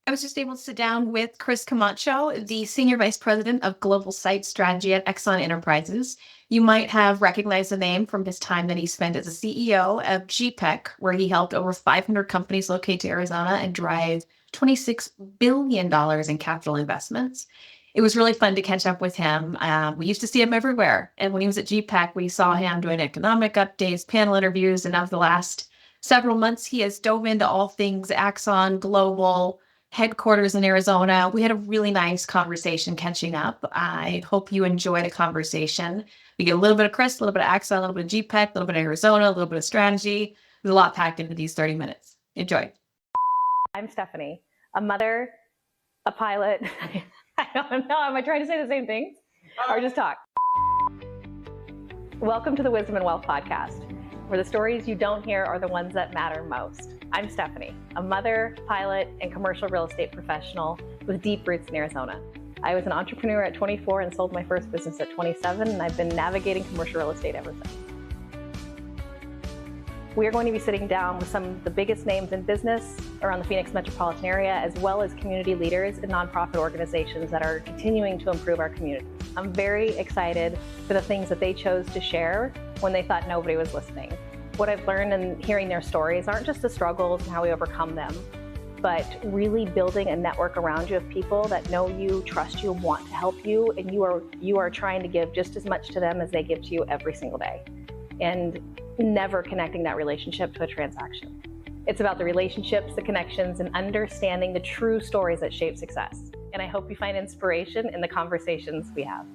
I was just able to sit down with Chris Camacho, the Senior Vice President of Global Site Strategy at Axon Enterprises. You might have recognized the name from his time that he spent as a CEO of GPEC, where he helped over 500 companies locate to Arizona and drive $26 billion in capital investments. It was really fun to catch up with him. We used to see him everywhere. And when he was at GPEC, we saw him doing economic updates, panel interviews, and over the last several months, he has dove into all things Axon, global, headquarters in Arizona. We had a really nice conversation catching up. I hope you enjoy the conversation. We get a little bit of Chris, a little bit of Axon, a little bit of GPEC, a little bit of Arizona, a little bit of strategy. There's a lot packed into these 30 minutes. Enjoy. I'm Stephanie, a mother, a pilot. I don't know. Am I trying to say the same thing or just talk? Welcome to the Wisdom and Wealth Podcast, where the stories you don't hear are the ones that matter most. I'm Stephanie, a mother, pilot, and commercial real estate professional with deep roots in Arizona. I was an entrepreneur at 24 and sold my first business at 27, and I've been navigating commercial real estate ever since. We are going to be sitting down with some of the biggest names in business around the Phoenix metropolitan area, as well as community leaders and nonprofit organizations that are continuing to improve our community. I'm very excited for the things that they chose to share when they thought nobody was listening. What I've learned in hearing their stories aren't just the struggles and how we overcome them, but really building a network around you of people that know you, trust you, want to help you, and you are trying to give just as much to them as they give to you every single day. And never connecting that relationship to a transaction. It's about the relationships, the connections, and understanding the true stories that shape success. And I hope you find inspiration in the conversations we have.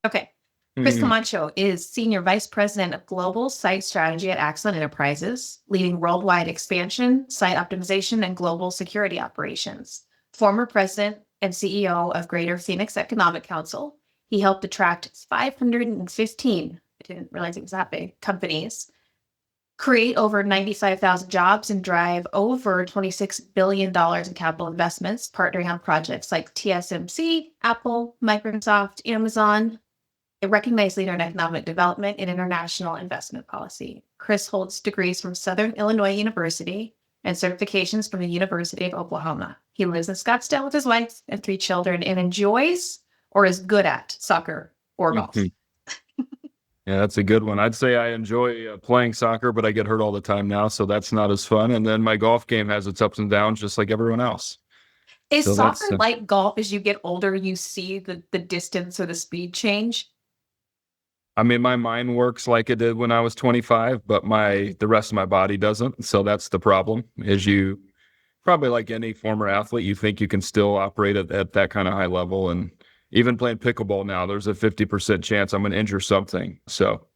Okay. Chris Camacho is Senior Vice President of Global Site Strategy at Axon Enterprises, leading worldwide expansion, site optimization, and global security operations. Former President and CEO of Greater Phoenix Economic Council, he helped attract 515, I didn't realize it was that big, companies, create over 95,000 jobs, and drive over $26 billion in capital investments, partnering on projects like TSMC, Apple, Microsoft, Amazon. A recognized leader in economic development and international investment policy. Chris holds degrees from Southern Illinois University and certifications from the University of Oklahoma. He lives in Scottsdale with his wife and 3 children and enjoys or is good at soccer or golf. Yeah, that's a good one. I'd say I enjoy playing soccer, but I get hurt all the time now, so that's not as fun. And then my golf game has its ups and downs, just like everyone else. Is soccer like golf? As you get older, you see the distance or the speed change? I mean, my mind works like it did when I was 25, but the rest of my body doesn't. So that's the problem, is you probably like any former athlete, you think you can still operate at that kind of high level. And even playing pickleball now, there's a 50% chance I'm going to injure something. So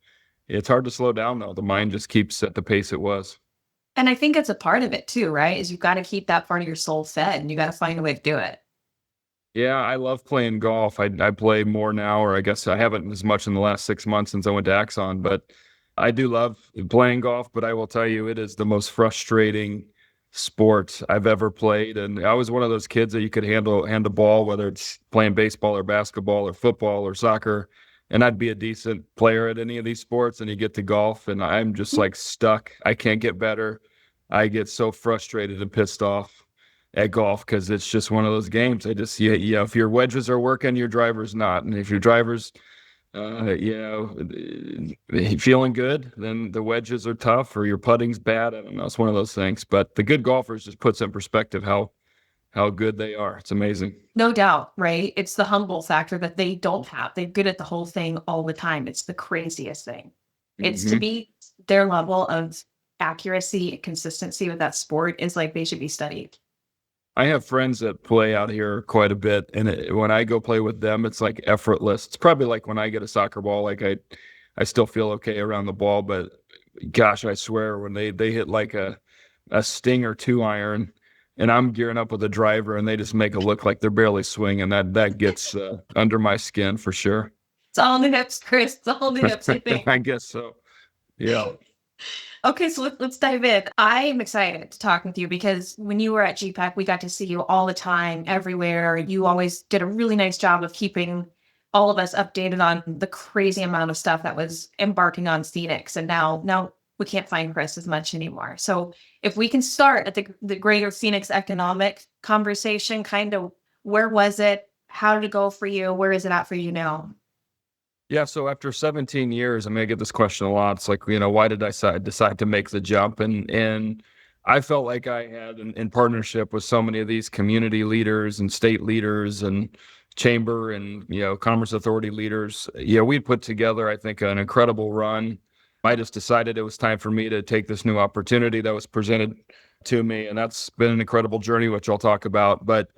it's hard to slow down, though. The mind just keeps at the pace it was. And I think it's a part of it, too, right? Is you've got to keep that part of your soul fed, and you got to find a way to do it. Yeah, I love playing golf. I play more now, or I guess I haven't as much in the last 6 months since I went to Axon, but I do love playing golf. But I will tell you, it is the most frustrating sport I've ever played. And I was one of those kids that you could hand a ball, whether it's playing baseball or basketball or football or soccer, and I'd be a decent player at any of these sports. And you get to golf, and I'm just like stuck. I can't get better. I get so frustrated and pissed off at golf because it's just one of those games. If your wedges are working, your driver's not. And if your driver's, feeling good, then the wedges are tough, or your putting's bad. I don't know. It's one of those things. But the good golfers just puts in perspective how good they are. It's amazing. No doubt, right? It's the humble factor that they don't have. They're good at the whole thing all the time. It's the craziest thing. It's to be their level of accuracy and consistency with that sport is like they should be studied. I have friends that play out here quite a bit, and when I go play with them, it's like effortless. It's probably like when I get a soccer ball, like I still feel okay around the ball, but gosh, I swear when they hit like a sting or 2 iron, and I'm gearing up with a driver, and they just make it look like they're barely swinging, that gets under my skin for sure. It's all in the hips, Chris. It's all in the hips, I think. I guess so. Yeah. Okay, so let's dive in. I'm excited to talk with you because when you were at GPEC, we got to see you all the time, everywhere. You always did a really nice job of keeping all of us updated on the crazy amount of stuff that was embarking on Phoenix. And now we can't find Chris as much anymore. So if we can start at the greater Phoenix economic conversation, kind of where was it? How did it go for you? Where is it at for you now? Yeah, so after 17 years, I get this question a lot. It's like, why did I decide to make the jump? And I felt like I had, in partnership with so many of these community leaders and state leaders and chamber and, commerce authority leaders, we'd put together, I think, an incredible run. I just decided it was time for me to take this new opportunity that was presented to me. And that's been an incredible journey, which I'll talk about. But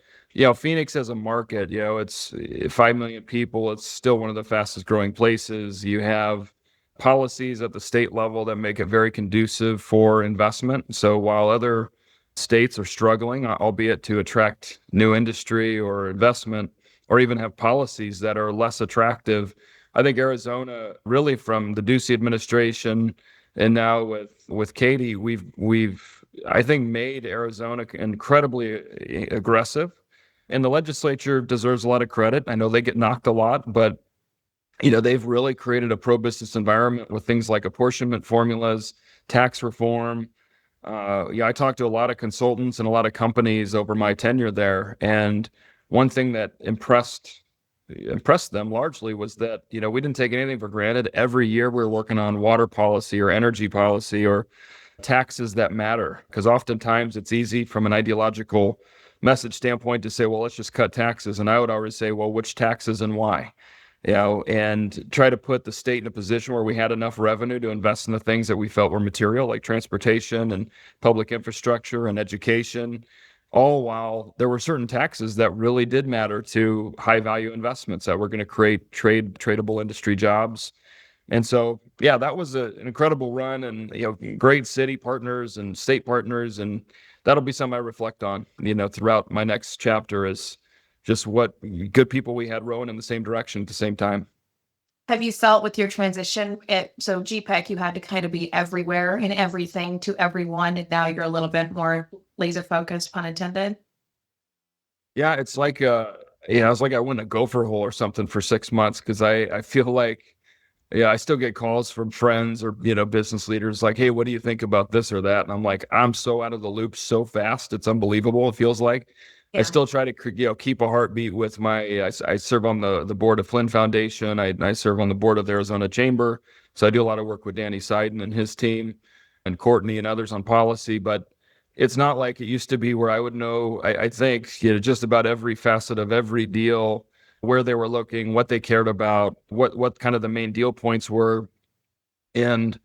Phoenix as a market, it's 5 million people. It's still one of the fastest growing places. You have policies at the state level that make it very conducive for investment. So while other states are struggling, albeit to attract new industry or investment, or even have policies that are less attractive, I think Arizona, really from the Ducey administration and now with Katie, we've I think made Arizona incredibly aggressive. And the legislature deserves a lot of credit. I know they get knocked a lot, but they've really created a pro-business environment with things like apportionment formulas, tax reform. I talked to a lot of consultants and a lot of companies over my tenure there, and one thing that impressed them largely was that we didn't take anything for granted. Every year we were working on water policy or energy policy or taxes that matter, because oftentimes it's easy from an ideological message standpoint to say, well, let's just cut taxes. And I would always say, well, which taxes and why? And try to put the state in a position where we had enough revenue to invest in the things that we felt were material, like transportation and public infrastructure and education, all while there were certain taxes that really did matter to high value investments that were going to create tradable industry jobs. And so, yeah, that was an incredible run, and great city partners and state partners, and that'll be something I reflect on, throughout my next chapter, is just what good people we had rowing in the same direction at the same time. Have you felt with your transition so GPEC, you had to kind of be everywhere and everything to everyone, and now you're a little bit more laser focused, pun intended? Yeah, it's like it's like I went a gopher hole or something for 6 months, because I feel like, I still get calls from friends or, business leaders like, hey, what do you think about this or that? And I'm like, I'm so out of the loop so fast. It's unbelievable. It feels like I still try to, keep a heartbeat with I serve on the board of Flynn Foundation. I serve on the board of the Arizona Chamber. So I do a lot of work with Danny Seiden and his team and Courtney and others on policy, but it's not like it used to be where I would know, I think, just about every facet of every deal, where they were looking, what they cared about, what kind of the main deal points were. And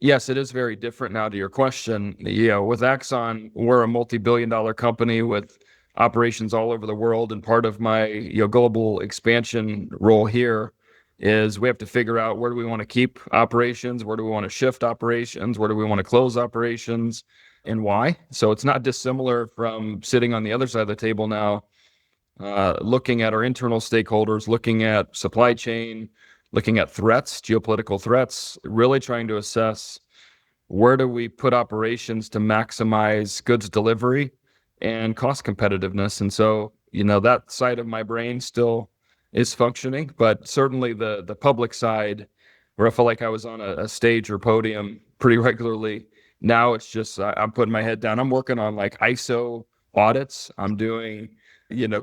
yes, it is very different now to your question. With Axon, we're a multi-billion-dollar company with operations all over the world. And part of my global expansion role here is we have to figure out, where do we want to keep operations? Where do we want to shift operations? Where do we want to close operations? And why? So it's not dissimilar from sitting on the other side of the table now, looking at our internal stakeholders, looking at supply chain, looking at threats, geopolitical threats, really trying to assess, where do we put operations to maximize goods delivery and cost competitiveness. And so, that side of my brain still is functioning, but certainly the public side, where I felt like I was on a stage or podium pretty regularly, now it's just, I'm putting my head down. I'm working on like ISO audits. I'm doing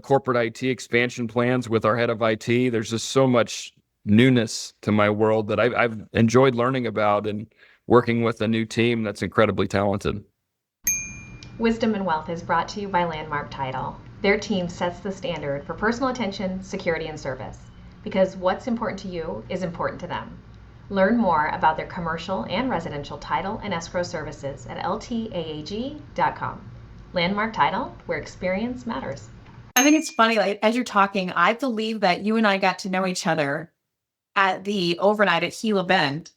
corporate IT expansion plans with our head of IT. There's just so much newness to my world that I've enjoyed learning about, and working with a new team that's incredibly talented. Wisdom and Wealth is brought to you by Landmark Title. Their team sets the standard for personal attention, security, and service, because what's important to you is important to them. Learn more about their commercial and residential title and escrow services at ltaag.com. Landmark Title, where experience matters. I think it's funny, like, as you're talking, I believe that you and I got to know each other at the overnight at Gila Bend,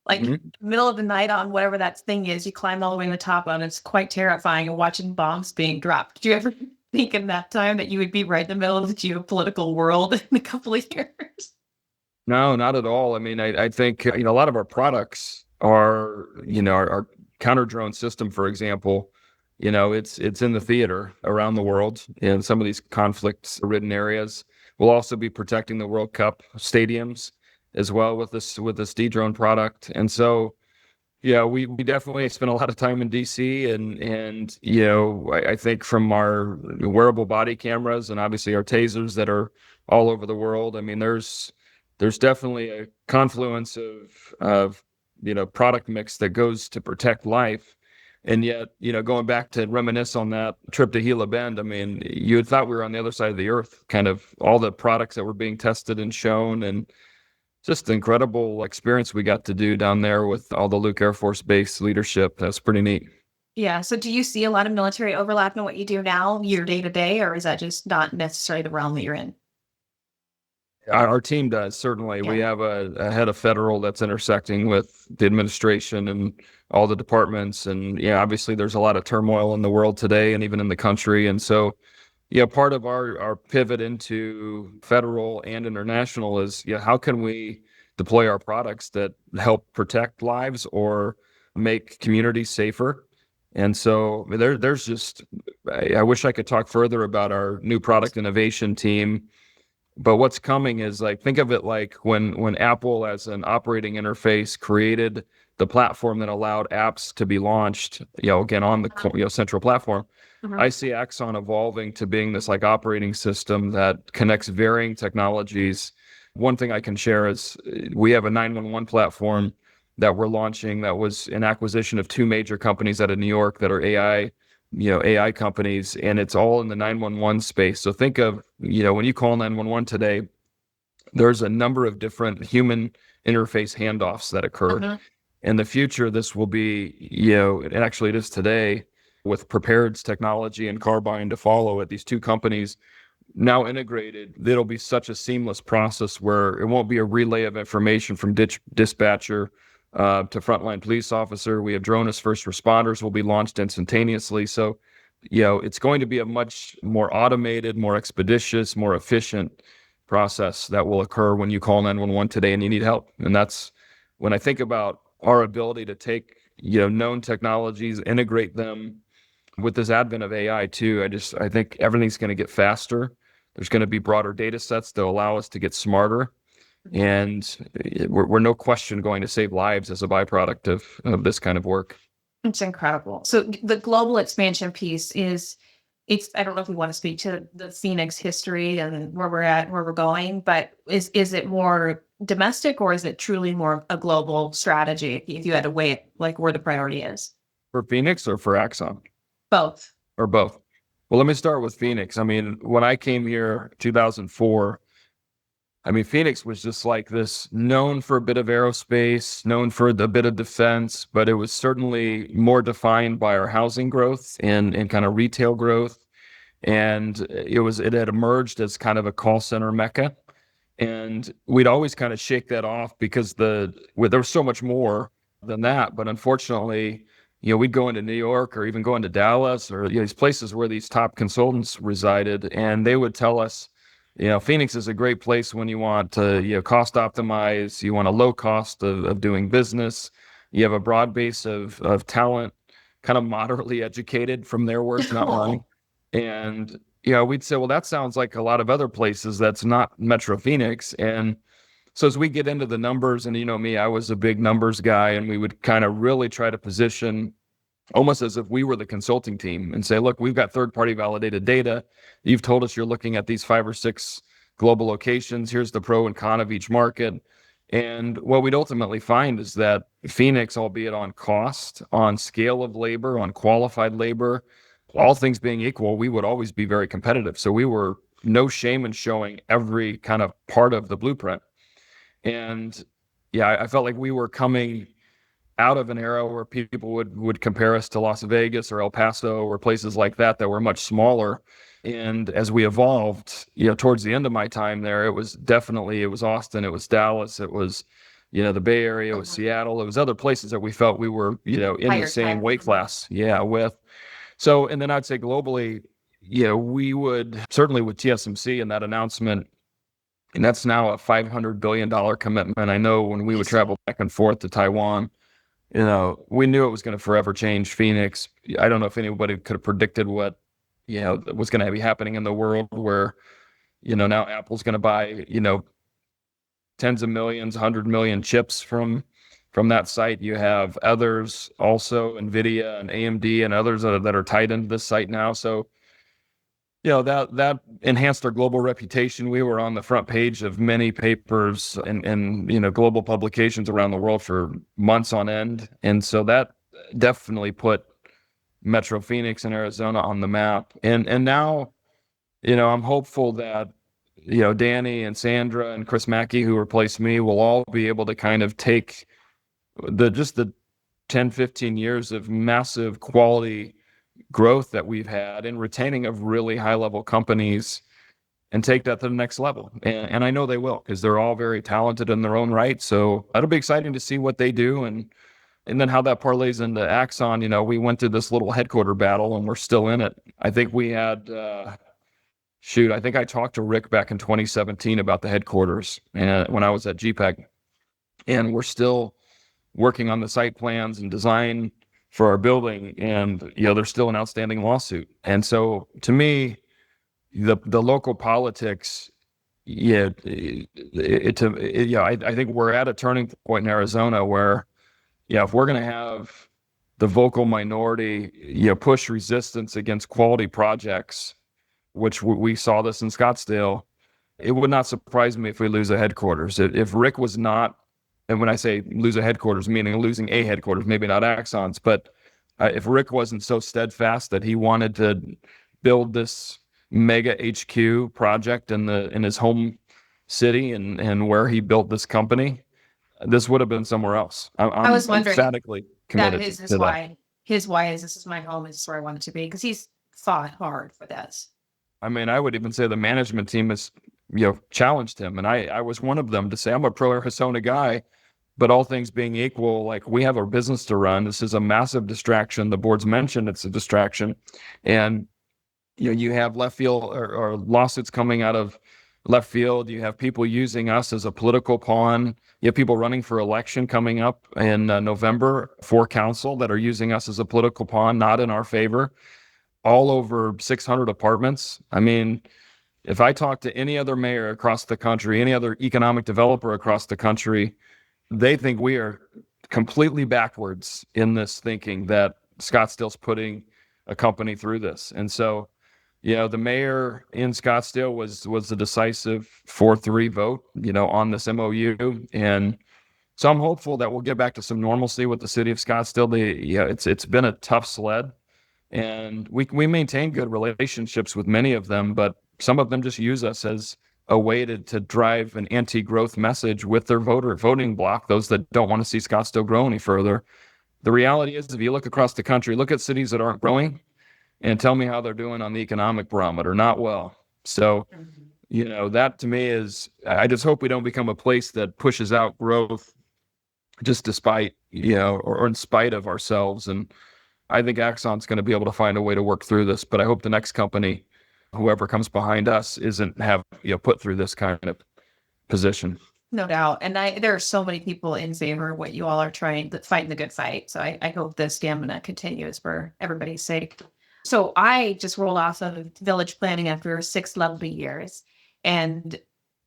like middle of the night on whatever that thing is. You climb all the way to the top on. It's quite terrifying, and watching bombs being dropped. Did you ever think in that time that you would be right in the middle of the geopolitical world in a couple of years? No, not at all. I think, a lot of our products are, our counter drone system, for example, it's in the theater around the world in some of these conflict-ridden areas. We'll also be protecting the World Cup stadiums as well with this D-drone product. And so, Yeah, we definitely spent a lot of time in DC, and I think from our wearable body cameras and obviously our tasers that are all over the world. I mean, there's definitely a confluence of product mix that goes to protect life. And yet, going back to reminisce on that trip to Gila Bend, I mean, you had thought we were on the other side of the earth, kind of all the products that were being tested and shown, and just the incredible experience we got to do down there with all the Luke Air Force Base leadership. That's pretty neat. Yeah. So do you see a lot of military overlap in what you do now, your day to day, or is that just not necessarily the realm that you're in? Our team does, certainly. We Yeah. have a head of federal that's intersecting with the administration and all the departments. And yeah, obviously there's a lot of turmoil in the world today and even in the country. And so, yeah, part of our pivot into federal and international is, how can we deploy our products that help protect lives or make communities safer? And so there's just, I wish I could talk further about our new product innovation team, but what's coming is, like, think of it like when Apple as an operating interface created the platform that allowed apps to be launched, again on the central platform. Mhm. I see Axon evolving to being this like operating system that connects varying technologies. One thing I can share is we have a 911 platform that we're launching that was an acquisition of two major companies out of New York that are AI companies, and it's all in the 911 space. So think of, when you call 911 today, there's a number of different human interface handoffs that occur. Mhm. In the future, this will be, and actually it is today, with Prepared's technology and Carbine to follow it, these two companies now integrated, it'll be such a seamless process where it won't be a relay of information from dispatcher to frontline police officer. We have drone as first responders will be launched instantaneously. So, it's going to be a much more automated, more expeditious, more efficient process that will occur when you call 911 today and you need help. And that's when I think about our ability to take, known technologies, integrate them with this advent of AI too. I think everything's going to get faster. There's going to be broader data sets that allow us to get smarter. And we're no question going to save lives as a byproduct of this kind of work. It's incredible. So the global expansion piece I don't know if we want to speak to the Phoenix history and where we're at, where we're going, but is it more domestic or is it truly more a global strategy if you had to weigh it, like where the priority is? For Phoenix or for Axon? Both. Or both? Well, let me start with Phoenix. I mean, when I came here 2004, I mean, Phoenix was just like this, known for a bit of aerospace, known for a bit of defense, but it was certainly more defined by our housing growth and kind of retail growth. And it had emerged as kind of a call center mecca. And we'd always kind of shake that off because there was so much more than that. But unfortunately, we'd go into New York or even go into Dallas or these places where these top consultants resided, and they would tell us, Phoenix is a great place when you want to, cost optimize, you want a low cost of doing business, you have a broad base of talent, kind of moderately educated from their words, not mine. And, we'd say, well, that sounds like a lot of other places that's not Metro Phoenix. And so as we get into the numbers, and me, I was a big numbers guy, and we would kind of really try to position almost as if we were the consulting team and say, look, we've got third-party validated data. You've told us you're looking at these 5 or 6 global locations. Here's the pro and con of each market. And what we'd ultimately find is that Phoenix, albeit on cost, on scale of labor, on qualified labor, all things being equal, we would always be very competitive. So we were no shame in showing every kind of part of the blueprint. And yeah, I felt like we were coming out of an era where people would compare us to Las Vegas or El Paso or places like that were much smaller. And as we evolved, towards the end of my time there, it was Austin, it was Dallas, it was, the Bay Area, it was Seattle, it was other places that we felt we were, in the same weight class. Yeah, with. So, and then I'd say globally, we would certainly with TSMC and that announcement, and that's now a $500 billion commitment. I know when we would travel back and forth to Taiwan, we knew it was going to forever change Phoenix. I don't know if anybody could have predicted what, was going to be happening in the world where, now Apple's going to buy, tens of millions, 100 million chips from from that site. You have others also, NVIDIA and AMD and others that are tied into this site now. So, that enhanced our global reputation. We were on the front page of many papers and global publications around the world for months on end. And so that definitely put Metro Phoenix and Arizona on the map. And now, I'm hopeful that, Danny and Sandra and Chris Mackey, who replaced me, will all be able to kind of take the 10, 15 years of massive quality growth that we've had and retaining of really high level companies and take that to the next level. And I know they will, because they're all very talented in their own right. So it'll be exciting to see what they do. And then how that parlays into Axon. We went through this little headquarter battle and we're still in it. I think we had, I think I talked to Rick back in 2017 about the headquarters and when I was at GPEC, and we're still working on the site plans and design for our building. And, there's still an outstanding lawsuit. And so to me, the local politics, I think we're at a turning point in Arizona where, if we're going to have the vocal minority, push resistance against quality projects, which we saw this in Scottsdale, it would not surprise me if we lose a headquarters. If Rick was not, and when I say lose a headquarters, meaning losing a headquarters, maybe not Axon's, but if Rick wasn't so steadfast that he wanted to build this mega HQ project in his home city and where he built this company, this would have been somewhere else. I was wondering, emphatically committed that is to why his why is this is my home, is where I want it to be, because he's fought hard for this. I mean, I would even say the management team has, challenged him. And I was one of them to say, I'm a pro Arizona guy, but all things being equal, like, we have our business to run. This is a massive distraction. The board's mentioned it's a distraction. And, you have left field or lawsuits coming out of left field. You have people using us as a political pawn. You have people running for election coming up in November for council that are using us as a political pawn, not in our favor. All over 600 apartments. I mean, if I talk to any other mayor across the country, any other economic developer across the country, they think we are completely backwards in this thinking that Scottsdale's putting a company through this. And so, the mayor in Scottsdale was the decisive 4-3 vote, on this MOU. And so I'm hopeful that we'll get back to some normalcy with the city of Scottsdale. It's been a tough sled. And we maintain good relationships with many of them, but some of them just use us as a way to drive an anti-growth message with their voting bloc, those that don't want to see Scottsdale grow any further. The reality is, if you look across the country, look at cities that aren't growing and tell me how they're doing on the economic barometer. Not well. So, that to me is, I just hope we don't become a place that pushes out growth just despite, or in spite of ourselves. And I think Axon's going to be able to find a way to work through this, but I hope the next company, whoever comes behind us, isn't put through this kind of position. No doubt. And there are so many people in favor of what you all are fighting the good fight. So I hope the stamina continues for everybody's sake. So I just rolled off of village planning after 6 lovely years. And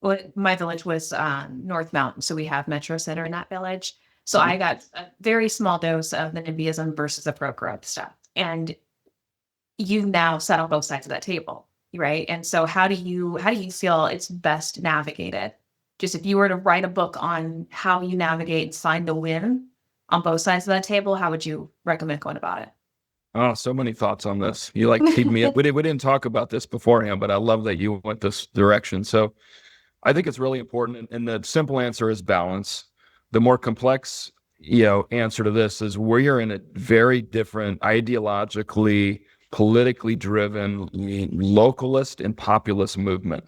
my village was North Mountain. So we have Metro Center in that village. So I got a very small dose of the NIMBYism versus the pro-growth stuff. And you now sat on both sides of that table, right? And so how do you feel it's best navigated? Just if you were to write a book on how you navigate and find the win on both sides of that table, how would you recommend going about it? Oh, so many thoughts on this. You keep me up. We didn't talk about this beforehand, but I love that you went this direction. So I think it's really important. And the simple answer is balance. The more complex, answer to this is we're in a very different, ideologically, politically driven, localist and populist movement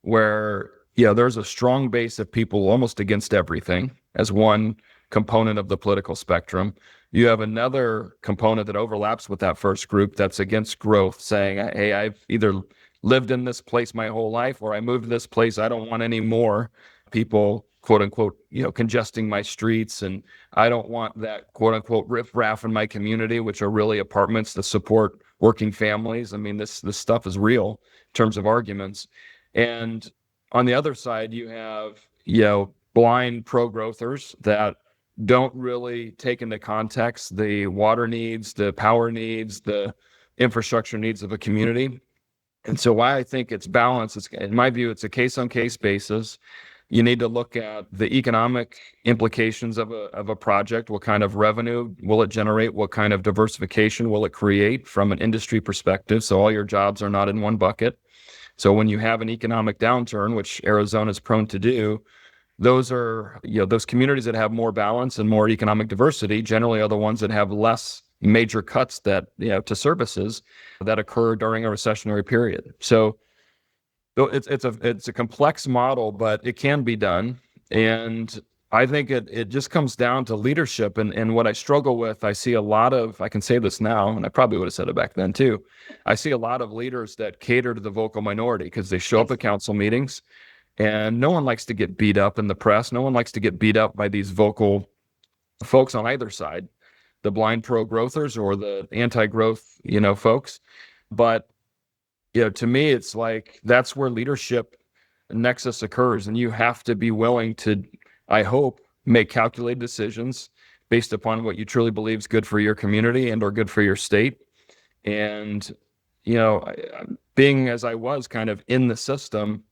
where, there's a strong base of people almost against everything as one component of the political spectrum. You have another component that overlaps with that first group that's against growth, saying, hey, I've either lived in this place my whole life or I moved to this place. I don't want any more people, quote unquote, congesting my streets. And I don't want that, quote unquote, riffraff in my community, which are really apartments to support working families. I mean, this stuff is real in terms of arguments. And on the other side, you have, blind pro-growthers that don't really take into context the water needs, the power needs, the infrastructure needs of a community. And so why I think it's balanced, in my view, it's a case-on-case basis. You need to look at the economic implications of a project. What kind of revenue will it generate? What kind of diversification will it create from an industry perspective? So all your jobs are not in one bucket. So when you have an economic downturn, which Arizona is prone to do, those are, those communities that have more balance and more economic diversity generally are the ones that have less major cuts that, to services that occur during a recessionary period. So it's a complex model, but it can be done. And I think it just comes down to leadership. And what I struggle with, I see a lot of, I can say this now, and I probably would have said it back then too. I see a lot of leaders that cater to the vocal minority because they show up at council meetings, and no one likes to get beat up in the press. No one likes to get beat up by these vocal folks on either side, the blind pro-growthers or the anti-growth, folks. But, to me, it's like that's where leadership nexus occurs. And you have to be willing to, I hope, make calculated decisions based upon what you truly believe is good for your community and or good for your state. And, being as I was kind of in the system,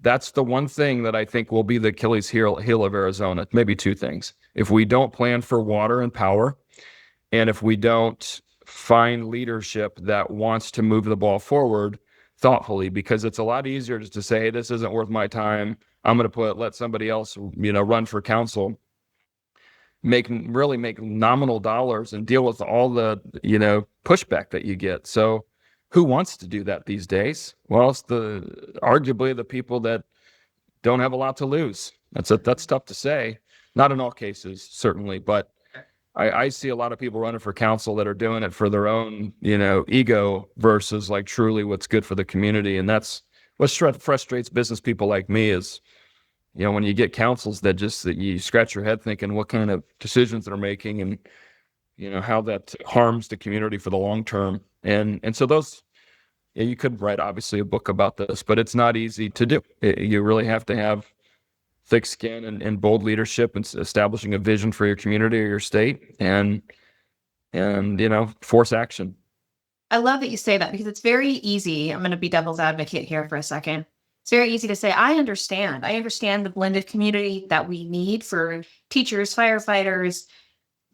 that's the one thing that I think will be the Achilles heel of Arizona. Maybe two things. If we don't plan for water and power, and if we don't find leadership that wants to move the ball forward thoughtfully, because it's a lot easier just to say, hey, this isn't worth my time. I'm going to let somebody else, run for council, make nominal dollars and deal with all the, pushback that you get. So who wants to do that these days? Well, it's arguably the people that don't have a lot to lose. That's tough to say. Not in all cases, certainly, but I see a lot of people running for council that are doing it for their own, ego versus like truly what's good for the community. And that's what frustrates business people like me is, when you get councils that you scratch your head thinking what kind of decisions they're making and, how that harms the community for the long term. And so those, you could write obviously a book about this, but it's not easy to do. You really have to have thick skin and bold leadership and establishing a vision for your community or your state and force action. I love that you say that because it's very easy. I'm going to be devil's advocate here for a second. It's very easy to say, I understand the blended community that we need for teachers, firefighters,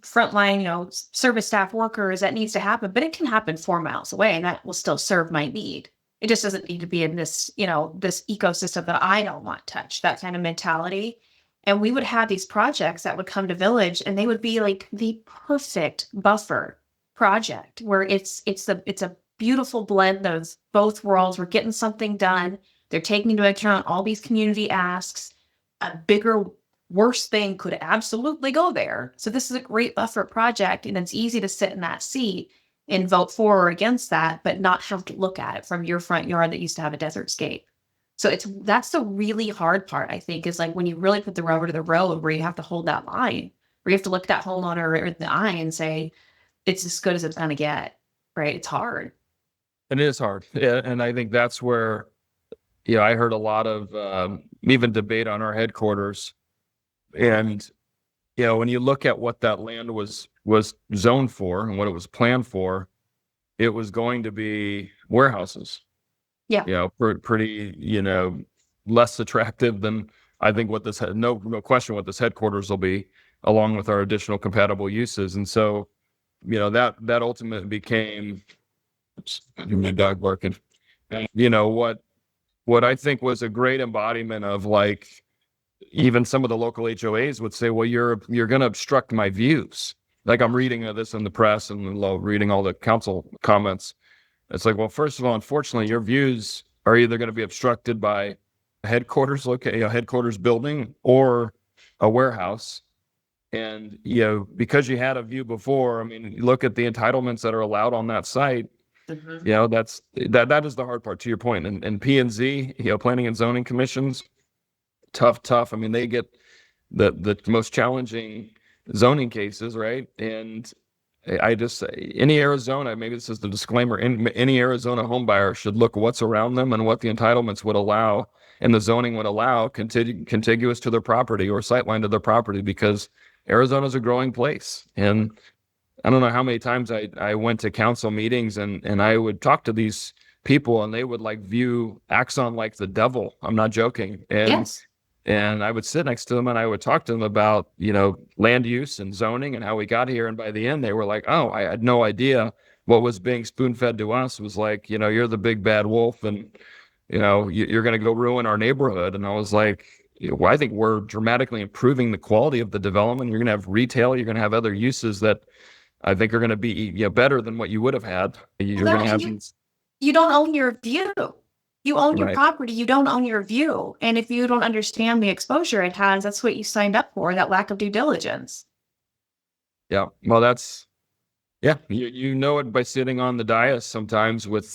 frontline, service staff workers. That needs to happen, but it can happen 4 miles away and that will still serve my need. It just doesn't need to be in this, this ecosystem that I don't want touched, that kind of mentality. And we would have these projects that would come to Village and they would be like the perfect buffer project where it's a beautiful blend of both worlds. We're getting something done. They're taking into account all these community asks. A bigger, worse thing could absolutely go there. So this is a great buffer project and it's easy to sit in that seat and vote for or against that, but not have to look at it from your front yard that used to have a desert scape. So that's the really hard part, I think, is like when you really put the rubber to the road where you have to hold that line, where you have to look that homeowner in the eye and say, it's as good as it's going to get, right? It's hard. And it is hard. Yeah, and I think that's where, I heard a lot of even debate on our headquarters. And, when you look at what that land was zoned for and what it was planned for, it was going to be warehouses. Yeah. Pretty, less attractive than I think what no question what this headquarters will be, along with our additional compatible uses. And so, that ultimately became, my dog barking, and, what I think was a great embodiment of like, even some of the local HOAs would say, well, you're going to obstruct my views. Like I'm reading this in the press and reading all the council comments. It's like, well, first of all, unfortunately, your views are either going to be obstructed by a headquarters building or a warehouse. And, because you had a view before, I mean, you look at the entitlements that are allowed on that site. Mm-hmm. That is the hard part to your point. And P&Z, planning and zoning commissions, tough. I mean, they get the most challenging zoning cases, right? And I just say any Arizona, maybe this is the disclaimer, any Arizona home buyer should look what's around them and what the entitlements would allow and the zoning would allow contiguous to their property or sightline to their property, because Arizona's a growing place. And I don't know how many times I went to council meetings and I would talk to these people and they would like view Axon like the devil. I'm not joking. Yes. And I would sit next to them and I would talk to them about, land use and zoning and how we got here. And by the end, they were like, oh, I had no idea what was being spoon fed to us was like, you're the big bad wolf and, you're going to go ruin our neighborhood. And I was like, well, I think we're dramatically improving the quality of the development. You're going to have retail. You're going to have other uses that I think are going to be better than what you would have had. You're going to have you don't own your view. You own your Right. property. You don't own your view. And if you don't understand the exposure it has, that's what you signed up for, that lack of due diligence. Yeah. Well, you know it by sitting on the dais sometimes with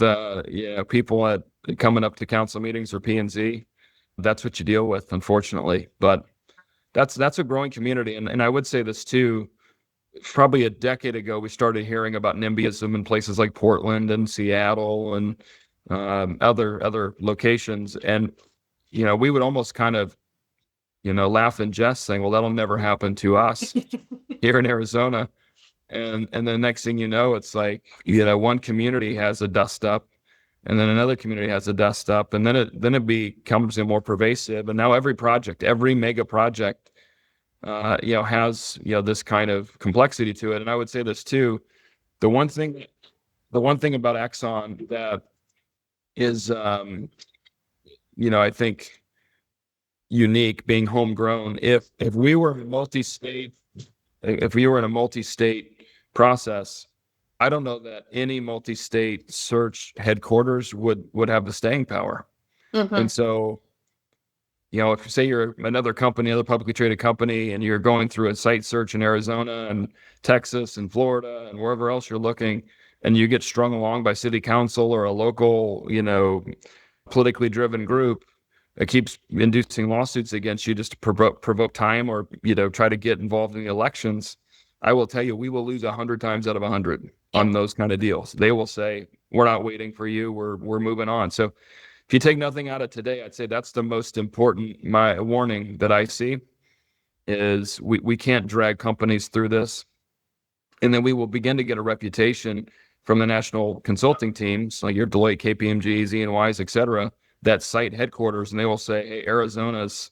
people coming up to council meetings or P&Z. That's what you deal with, unfortunately. But that's a growing community. And I would say this too. Probably a decade ago, we started hearing about NIMBYism in places like Portland and Seattle and other locations. And, we would almost kind of, laugh and jest saying, well, that'll never happen to us here in Arizona. And the next thing you know, it's like, one community has a dust up and then another community has a dust up and then it becomes more pervasive. And now every mega project has, this kind of complexity to it. And I would say this too, the one thing about Axon that is, I think unique being homegrown, if we were in a multi-state process, I don't know that any multi-state search headquarters would have the staying power. Mm-hmm. And so, if you say you're another publicly traded company, and you're going through a site search in Arizona and Texas and Florida and wherever else you're looking, and you get strung along by city council or a local, politically driven group that keeps inducing lawsuits against you just to provoke time or, try to get involved in the elections, I will tell you, we will lose 100 times out of 100 on those kind of deals. They will say, we're not waiting for you. We're moving on. So if you take nothing out of today, I'd say that's the most important, my warning that I see is we can't drag companies through this. And then we will begin to get a reputation from the national consulting teams, like your Deloitte, KPMGs, E&Ys, et cetera, that site headquarters, and they will say, hey, Arizona's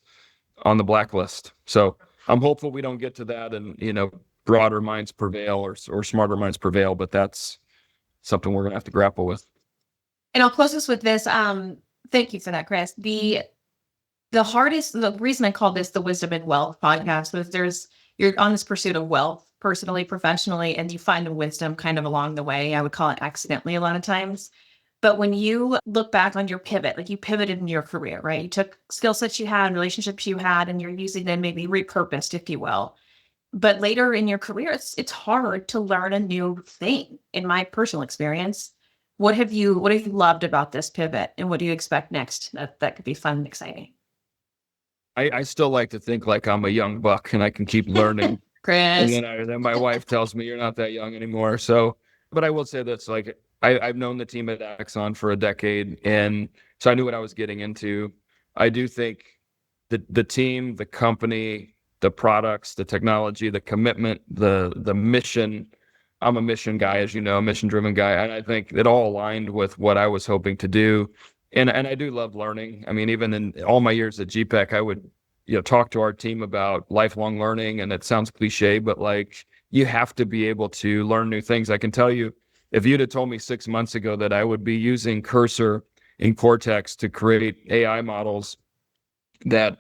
on the blacklist. So I'm hopeful we don't get to that and, broader minds prevail or smarter minds prevail, but that's something we're going to have to grapple with. And I'll close this with this. Thank you for that, Chris. The reason I call this the Wisdom and Wealth podcast was you're on this pursuit of wealth, personally, professionally, and you find the wisdom kind of along the way. I would call it accidentally a lot of times. But when you look back on your pivot, like you pivoted in your career, right? You took skill sets you had, relationships you had, and you're using them maybe repurposed, if you will. But later in your career, it's hard to learn a new thing. In my personal experience, what have you loved about this pivot, and what do you expect next that could be fun and exciting? I still like to think like I'm a young buck and I can keep learning. Chris. And then my wife tells me you're not that young anymore. So, but I will say this, like I've known the team at Axon for a decade, and so I knew what I was getting into. I do think the team, the company, the products, the technology, the commitment, the mission. I'm a mission guy, as you know, a mission-driven guy, and I think it all aligned with what I was hoping to do. And I do love learning. I mean, even in all my years at GPEC, I would talk to our team about lifelong learning, and it sounds cliche, but like you have to be able to learn new things. I can tell you, if you'd have told me 6 months ago that I would be using Cursor in Cortex to create AI models that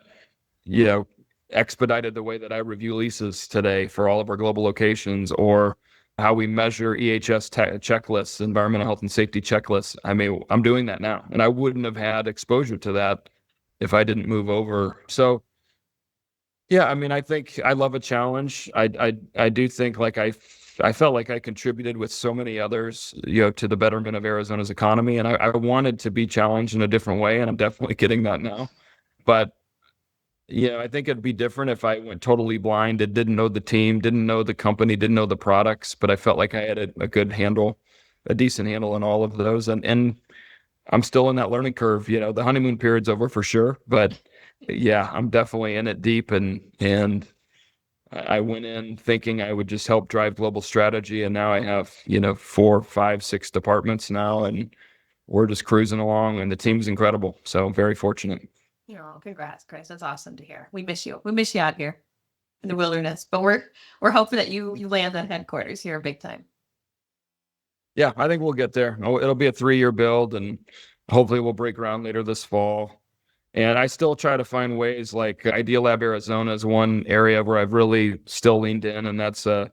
expedited the way that I review leases today for all of our global locations, or how we measure EHS checklists, environmental health and safety checklists. I mean, I'm doing that now, and I wouldn't have had exposure to that if I didn't move over. So, yeah, I mean, I think I love a challenge. I do think like I felt like I contributed with so many others, to the betterment of Arizona's economy, and I wanted to be challenged in a different way, and I'm definitely getting that now. But I think it'd be different if I went totally blind and didn't know the team, didn't know the company, didn't know the products, but I felt like I had a good handle, a decent handle on all of those. And I'm still in that learning curve. The honeymoon period's over for sure, but yeah, I'm definitely in it deep, and I went in thinking I would just help drive global strategy, and now I have, 4, 5, 6 departments now, and we're just cruising along, and the team's incredible. So very fortunate. Congrats, Chris. That's awesome to hear. We miss you. We miss you out here in the wilderness, but we're hoping that you land at headquarters here big time. Yeah, I think we'll get there. It'll be a 3-year build, and hopefully we'll break ground later this fall. And I still try to find ways, like Idea Lab Arizona is one area where I've really still leaned in, and that's a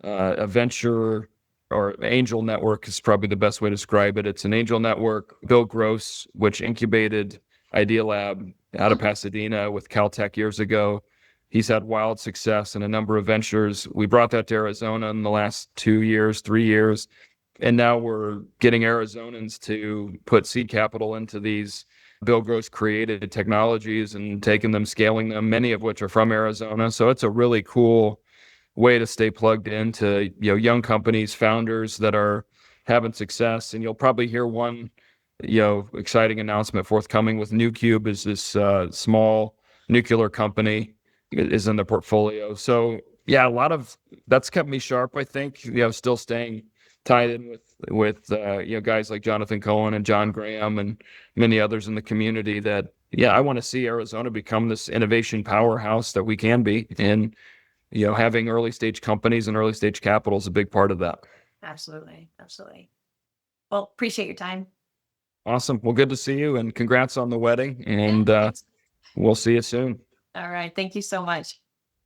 venture or angel network is probably the best way to describe it. It's an angel network. Bill Gross, which incubated Idea Lab out of Pasadena with Caltech years ago. He's had wild success in a number of ventures. We brought that to Arizona in the last 2 years, 3 years. And now we're getting Arizonans to put seed capital into these Bill Gross created technologies and taking them, scaling them, many of which are from Arizona. So it's a really cool way to stay plugged into, young companies, founders that are having success. And you'll probably hear one, exciting announcement forthcoming with NuCube is this small nuclear company is in the portfolio. So yeah, a lot of that's kept me sharp, I think, still staying tied in with guys like Jonathan Cohen and John Graham and many others in the community that, I want to see Arizona become this innovation powerhouse that we can be. And, having early stage companies and early stage capital is a big part of that. Absolutely. Absolutely. Well, appreciate your time. Awesome. Well, good to see you, and congrats on the wedding, and we'll see you soon. All right. Thank you so much.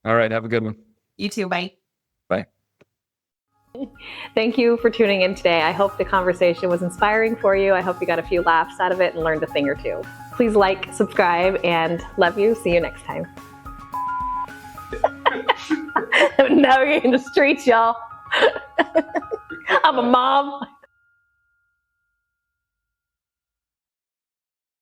All right. Have a good one. You too. Bye. Bye. Thank you for tuning in today. I hope the conversation was inspiring for you. I hope you got a few laughs out of it and learned a thing or two. Please like, subscribe, and love you. See you next time. Now you're in the streets, y'all. I'm a mom.